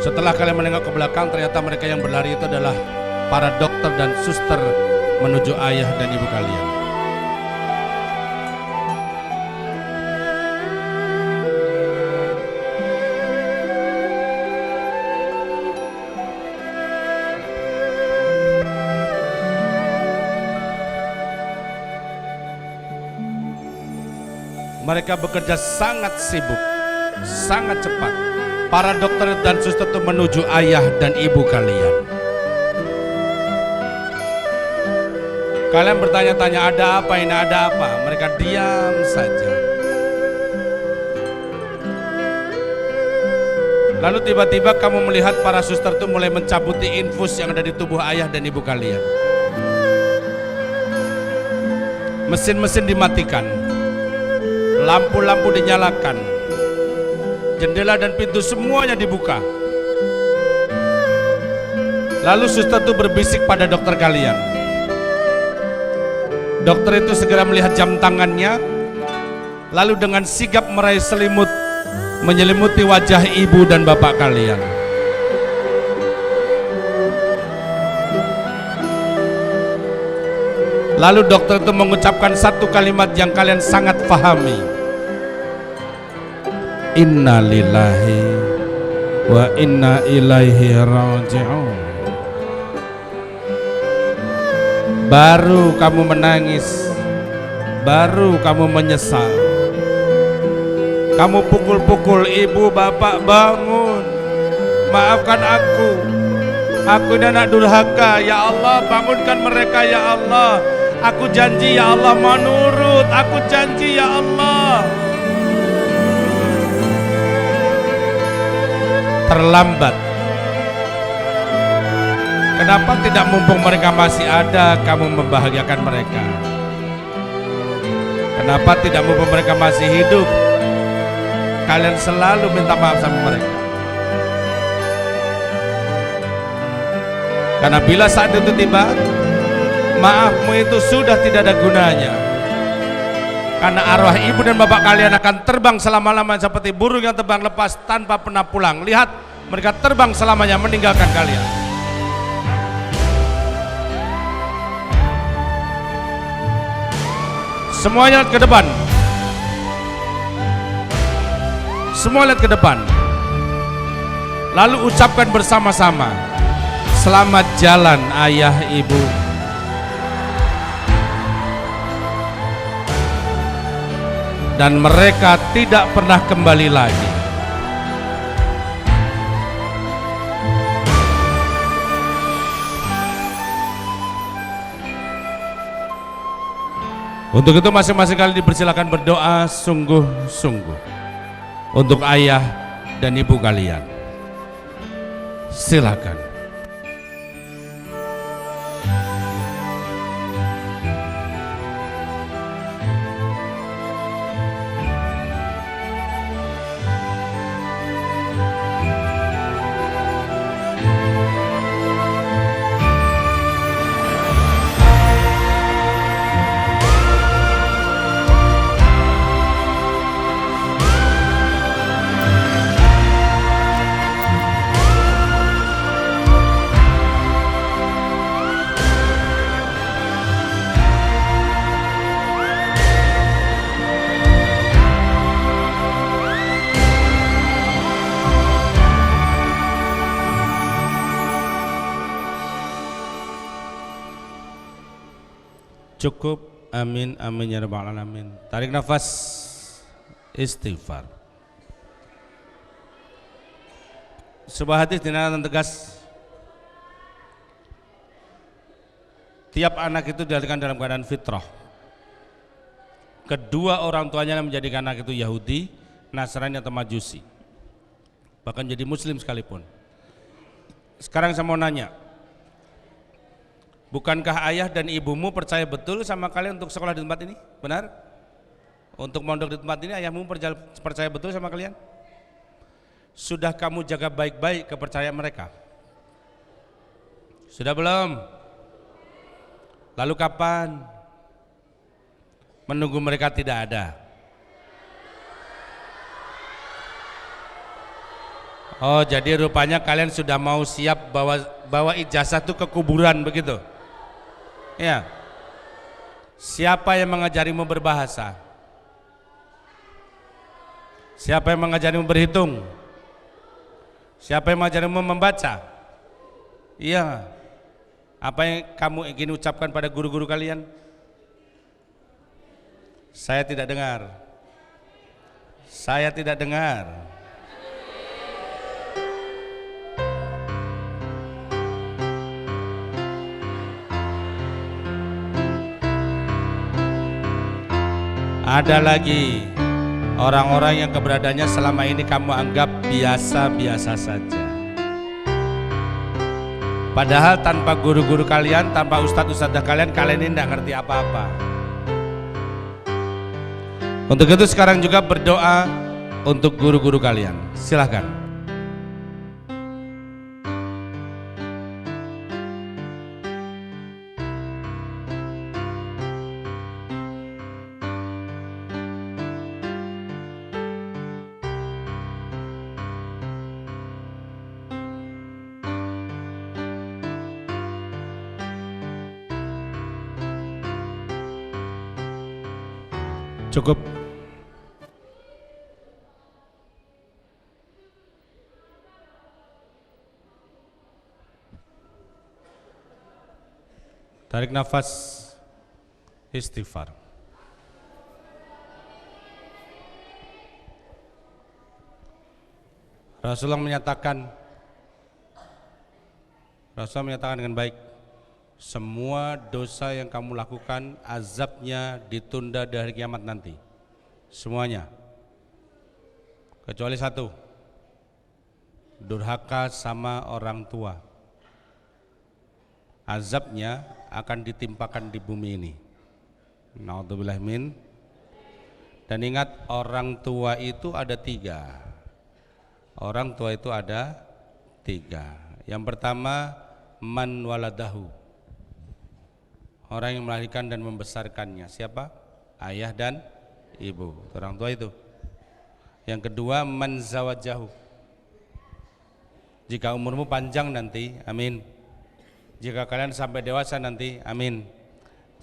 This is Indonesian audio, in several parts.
Setelah kalian menengok ke belakang, ternyata mereka yang berlari itu adalah para dokter dan suster menuju ayah dan ibu kalian. Mereka bekerja sangat sibuk, sangat cepat. Para dokter dan suster itu menuju ayah dan ibu kalian. Kalian bertanya-tanya, ada apa ini, ada apa? Mereka diam saja. Lalu tiba-tiba kamu melihat para suster itu mulai mencabuti infus yang ada di tubuh ayah dan ibu kalian. Mesin-mesin dimatikan, lampu-lampu dinyalakan, jendela dan pintu semuanya dibuka. Lalu suster itu berbisik pada dokter kalian. Dokter itu segera melihat jam tangannya, lalu dengan sigap meraih selimut menyelimuti wajah ibu dan bapak kalian. Lalu dokter itu mengucapkan satu kalimat yang kalian sangat pahami. Inna lillahi wa inna ilaihi raji'un. Baru kamu menangis, baru kamu menyesal. Kamu pukul-pukul ibu bapak, bangun, maafkan aku ini anak durhaka, ya Allah bangunkan mereka ya Allah. Aku janji ya Allah menurut, aku janji ya Allah. Terlambat. Kenapa tidak, mumpung mereka masih ada kamu membahagiakan mereka? Kenapa tidak, mumpung mereka masih hidup kalian selalu minta maaf sama mereka? Karena bila saat itu tiba, maafmu itu sudah tidak ada gunanya. Karena arwah ibu dan bapak kalian akan terbang selama-lamanya seperti burung yang terbang lepas tanpa pernah pulang. Lihat, mereka terbang selamanya meninggalkan kalian. Semuanya lihat ke depan. Semua lihat ke depan. Lalu ucapkan bersama-sama, selamat jalan ayah ibu. Dan mereka tidak pernah kembali lagi. Untuk itu masing-masing kali dipersilakan berdoa sungguh-sungguh untuk ayah dan ibu kalian. Silakan. Cukup, amin, amin ya rabbal alamin. Tarik nafas, istighfar. Sebuah hadis dinamakan tegas. Tiap anak itu dilahirkan dalam keadaan fitrah. Kedua orang tuanya menjadikan anak itu Yahudi, Nasrani atau Majusi, bahkan jadi Muslim sekalipun. Sekarang saya mau nanya, bukankah ayah dan ibumu percaya betul sama kalian untuk sekolah di tempat ini? Benar? Untuk mondok di tempat ini ayahmu percaya betul sama kalian? Sudah kamu jaga baik-baik kepercayaan mereka? Sudah belum? Lalu kapan? Menunggu mereka tidak ada. Oh, jadi rupanya kalian sudah mau siap bawa ijazah tuh ke kuburan begitu? Ya. Siapa yang mengajarimu berbahasa? Siapa yang mengajarimu berhitung? Siapa yang mengajarimu membaca? Iya. Apa yang kamu ingin ucapkan pada guru-guru kalian? Saya tidak dengar. Saya tidak dengar. Ada lagi orang-orang yang keberadaannya selama ini kamu anggap biasa-biasa saja. Padahal tanpa guru-guru kalian, tanpa ustadz-ustadzah kalian ini tidak ngerti apa-apa. Untuk itu sekarang juga berdoa untuk guru-guru kalian. Silahkan. Cukup. Tarik nafas, istighfar. Rasulullah menyatakan dengan baik, semua dosa yang kamu lakukan azabnya ditunda dari kiamat nanti. Semuanya. Kecuali satu. Durhaka sama orang tua. Azabnya akan ditimpakan di bumi ini. Naudzubillah min. Dan ingat, orang tua itu ada 3. Orang tua itu ada 3. Yang pertama, man waladahu. Orang yang melahirkan dan membesarkannya. Siapa? Ayah dan ibu. Orang tua itu. Yang kedua, man zawajahu. Jika umurmu panjang nanti, amin. Jika kalian sampai dewasa nanti, amin.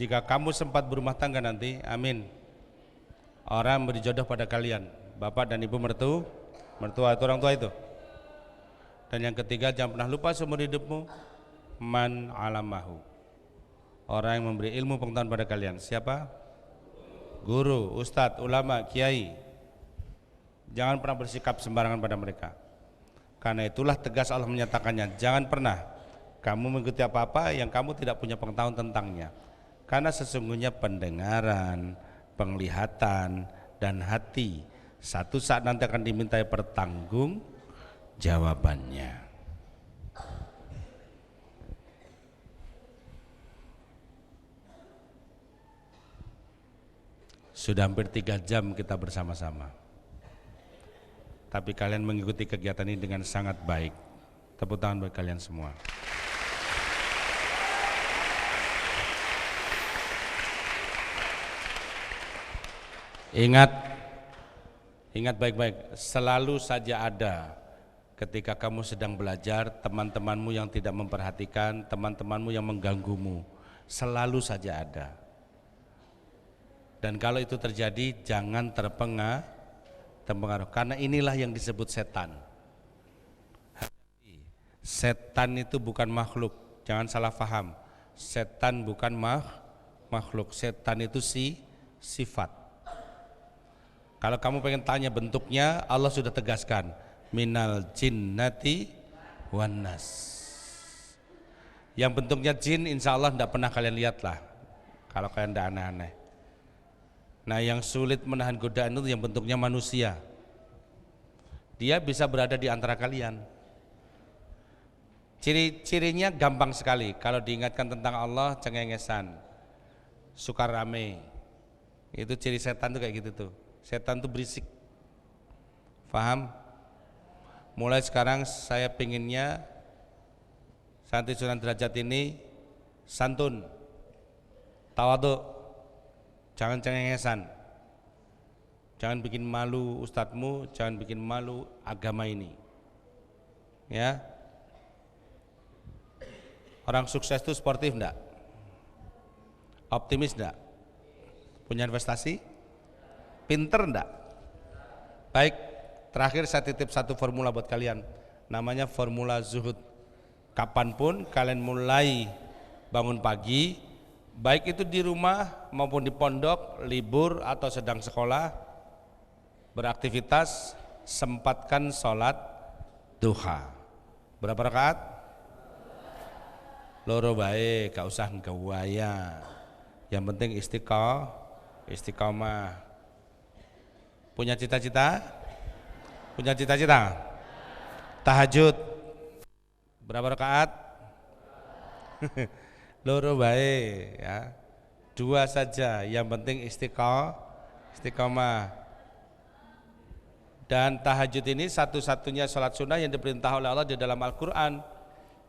Jika kamu sempat berumah tangga nanti, amin. Orang beri jodoh pada kalian, bapak dan ibu mertua itu orang tua itu. Dan yang ketiga, jangan pernah lupa seumur hidupmu, man alamahu. Orang yang memberi ilmu pengetahuan pada kalian. Siapa? Guru, ustadz, ulama, kiai. Jangan pernah bersikap sembarangan pada mereka. Karena itulah tegas Allah menyatakannya, jangan pernah kamu mengikuti apa-apa yang kamu tidak punya pengetahuan tentangnya. Karena sesungguhnya pendengaran, penglihatan, dan hati satu saat nanti akan dimintai pertanggung jawabannya. Sudah hampir 3 jam kita bersama-sama. Tapi kalian mengikuti kegiatan ini dengan sangat baik. Tepuk tangan buat kalian semua. Ingat baik-baik, selalu saja ada ketika kamu sedang belajar teman-temanmu yang tidak memperhatikan, teman-temanmu yang mengganggumu, selalu saja ada. Dan kalau itu terjadi, jangan terpengaruh, karena inilah yang disebut setan. Setan itu bukan makhluk, jangan salah paham. Setan bukan makhluk, setan itu sifat. Kalau kamu pengen tanya bentuknya, Allah sudah tegaskan, minal jinnati wan nas. Yang bentuknya jin, insya Allah tidak pernah kalian lihat lah, kalau kalian tidak aneh-aneh. Nah, yang sulit menahan godaan itu yang bentuknya manusia. Dia bisa berada di antara kalian. Ciri-cirinya gampang sekali. Kalau diingatkan tentang Allah, cengengesan, suka rame. Itu ciri setan tuh kayak gitu tuh. Setan tuh berisik. Paham? Mulai sekarang saya pinginnya Santri Sunan Derajat ini santun, tawadhu, jangan cengengesan. Jangan bikin malu ustadzmu, jangan bikin malu agama ini. Ya. Orang sukses itu sportif enggak? Optimis enggak? Punya investasi? Pinter enggak? Baik, terakhir saya titip satu formula buat kalian. Namanya formula zuhud. Kapanpun kalian mulai bangun pagi, baik itu di rumah maupun di pondok, libur atau sedang sekolah, beraktivitas, sempatkan sholat duha. Berapa rakaat? Loro bae, gak usah ngewaya. Yang penting istiqomah. Punya cita-cita? Punya cita-cita? Tahajud. Berapa rakaat? Loro bae ya. 2 saja, yang penting istiqomah. Dan tahajud ini satu-satunya sholat sunnah yang diperintah oleh Allah di dalam Al-Quran.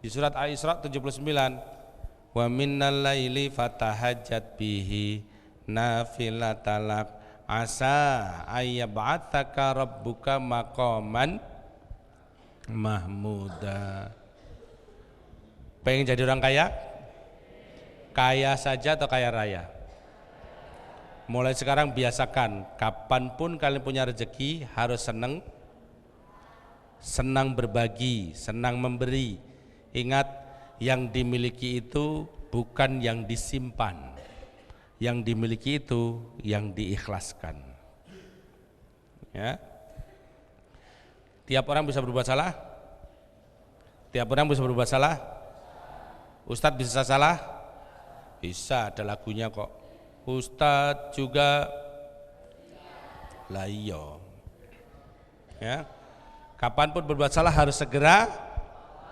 Di surat Al-Isra 79, wa minnal laili fatahajjat bihi nafilatalak asa ayyab'atsaka rabbuka maqaman mahmuda. Pengen jadi orang kaya? Kaya saja atau kaya raya? Mulai sekarang biasakan, kapanpun kalian punya rezeki harus senang berbagi, senang memberi. Ingat, yang dimiliki itu bukan yang disimpan, yang dimiliki itu yang diikhlaskan. Ya. Tiap orang bisa berbuat salah? Tiap orang bisa berbuat salah? Ustadz bisa salah? Bisa, ada lagunya kok. Ustadz juga layo. Ya. Kapanpun berbuat salah harus segera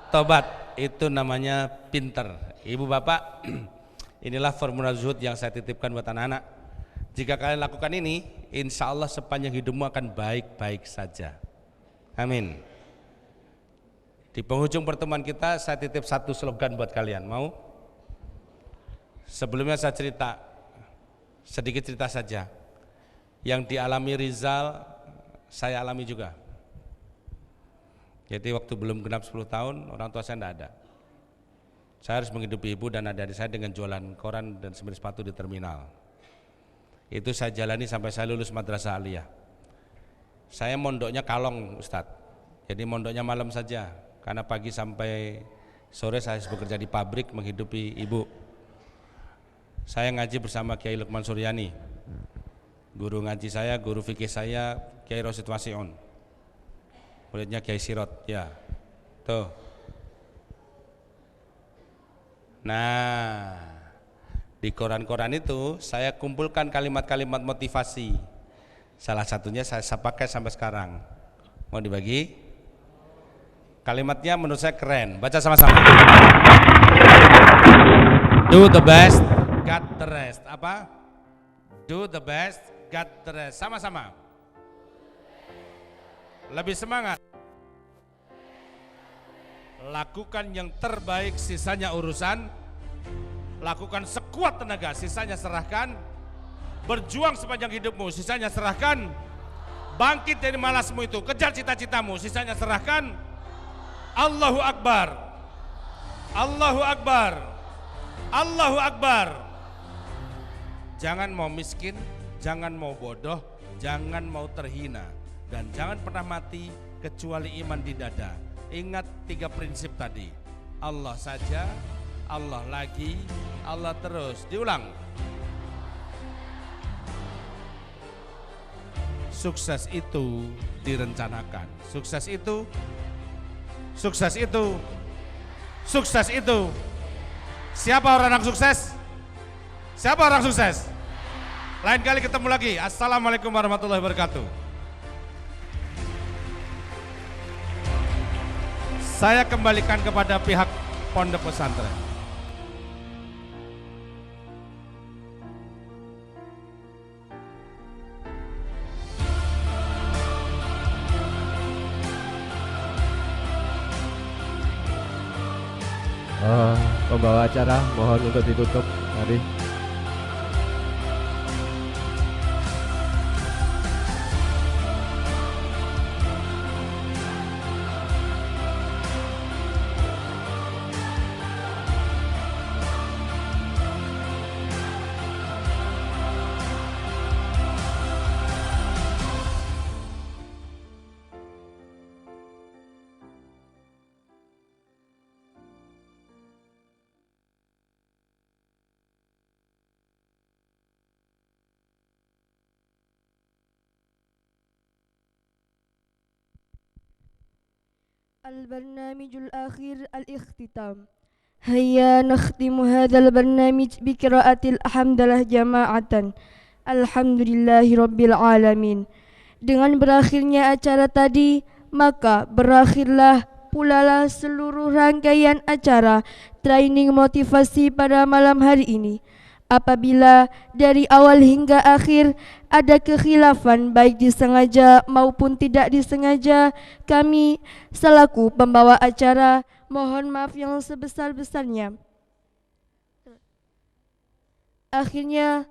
tobat. Itu namanya pinter. Ibu bapak, inilah formula zuhud yang saya titipkan buat anak-anak. Jika kalian lakukan ini, insya Allah sepanjang hidupmu akan baik-baik saja. Amin. Di penghujung pertemuan kita, saya titip satu slogan buat kalian. Mau? Sebelumnya saya sedikit cerita saja. Yang dialami Rizal, saya alami juga. Jadi waktu belum genap 10 tahun, orang tua saya tidak ada. Saya harus menghidupi ibu dan adik saya dengan jualan koran dan semir sepatu di terminal. Itu saya jalani sampai saya lulus madrasah aliyah. Saya mondoknya kalong, Ustadz. Jadi mondoknya malam saja, karena pagi sampai sore saya harus bekerja di pabrik menghidupi ibu. Saya ngaji bersama Kiai Lukman Suryani. Guru ngaji saya, guru fikih saya, Kiai Rosid Wasi'un. Muridnya Kiai Sirot, ya. Tuh. Nah, di koran-koran itu saya kumpulkan kalimat-kalimat motivasi. Salah satunya saya pakai sampai sekarang. Mau dibagi? Kalimatnya menurut saya keren. Baca sama-sama. Do the best, got the rest. Apa? Do the best, got the rest. Sama-sama. Lebih semangat. Lakukan yang terbaik, sisanya urusan. Lakukan sekuat tenaga, sisanya serahkan. Berjuang sepanjang hidupmu, sisanya serahkan. Bangkit dari malasmu itu, kejar cita-citamu, sisanya serahkan. Allahu Akbar. Allahu Akbar. Allahu Akbar. Jangan mau miskin, jangan mau bodoh, jangan mau terhina. Dan jangan pernah mati kecuali iman di dada. Ingat 3 prinsip tadi. Allah saja, Allah lagi, Allah terus. Diulang. Sukses itu direncanakan. Sukses itu Siapa orang sukses? Siapa orang sukses? Lain kali ketemu lagi. Assalamualaikum warahmatullahi wabarakatuh. Saya kembalikan kepada pihak pondok pesantren. Pembawa acara mohon untuk ditutup. Mari. البرنامج الأخير الاختتام. هيا نختم هذا البرنامج بقراءة الحمد لله جماعة. Alhamdulillahi Rabbil Alamin. Dengan berakhirnya acara tadi, maka berakhirlah pulalah seluruh rangkaian acara training motivasi pada malam hari ini. Apabila dari awal hingga akhir ada kekhilafan baik disengaja maupun tidak disengaja, kami selaku pembawa acara mohon maaf yang sebesar-besarnya. Akhirnya,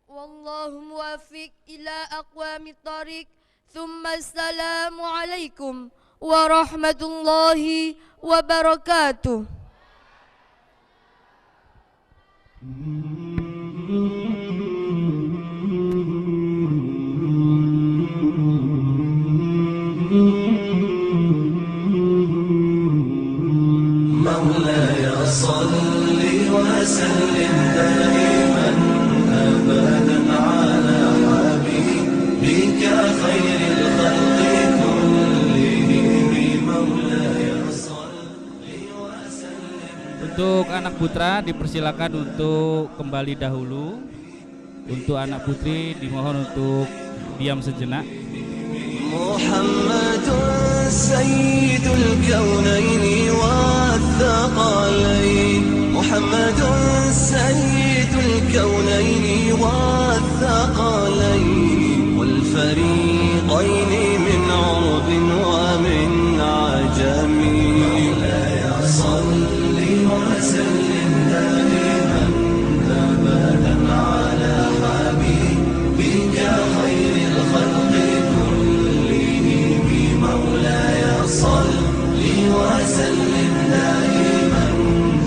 wallahu muwaffiq ila aqwamit thariq. Thumma assalamu alaikum warahmatullahi wabarakatuh. مولاي صل وسلم دائما أبدا على حبيبك خير الخلق كلهم مولاي صل وسلم. Untuk anak putra dipersilakan untuk kembali dahulu. Untuk anak putri dimohon untuk diam sejenak. محمد سيد الكونين والثقلين محمد سيد الكونين والثقلين والفريقين من عرب ومن عجم مولاي صل وسلم دائما أبدا على حبيبك خير الخلق مولاي صل وسلم دائما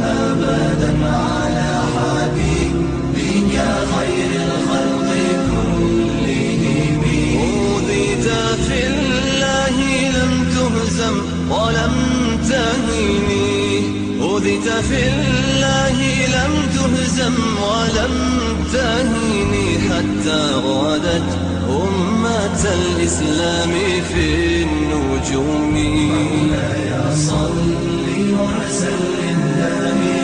أبدا على حبيبك خير الخلق كلهم. أوذيت في الله لم تهزم ولم تهني أوذيت في الله لم تهزم ولم تهني حتى غادت أمة الإسلام في النجوم. مولاي صل وسلم دائما